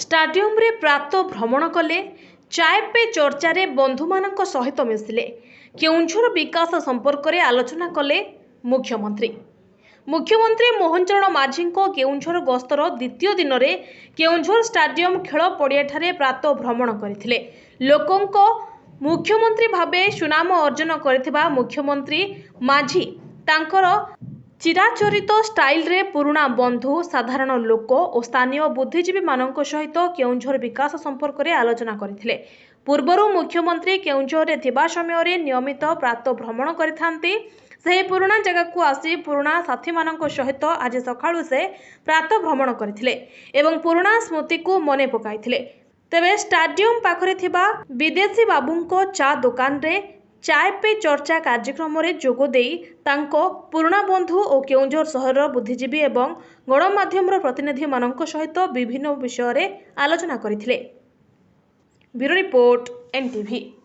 Stadium रे प्रात भ्रमण कले चाय पे चर्चा रे बंधु मानक सहित मिसिले केउंझर विकास संपर्क रे आलोचना कले मुख्यमंत्री मोहन चरण माझी केउंझर गस्तर द्वितीय दिन में केउंझर स्टाडियम खेल पड़िया प्रात भ्रमण करथिले। लोकंक मुख्यमंत्री भावे सुनाम अर्जन करथिबा मुख्यमंत्री माझी तांकर चिराचरित स्टाइल रे पुराणा बंधु साधारण लोक और स्थानीय बुद्धिजीवी मानक सहित केउंझर विकास संपर्क रे आलोचना करथिले। पूर्वरु मुख्यमंत्री केउंझर रे थिबा समय रे नियमित प्रात भ्रमण करिथांती। से पुराणा जगह को आसी पुराणा साथी मानक सहित आज सकाळु से प्रात भ्रमण करथिले एवं पुराणा स्मृति को मने पकाइथिले। तेबे स्टाडियम पाखरे थिबा विदेशी बाबूंको चा दुकान रे चाय पे चर्चा कार्यक्रम रे जोगो देई तांको पुराणा बंधु और केउंझर सहर बुद्धिजीवी एवं गणमाध्यम प्रतिनिधि मानक सहित विभिन्न विषय रे आलोचना करथिले। Bureau report NTV।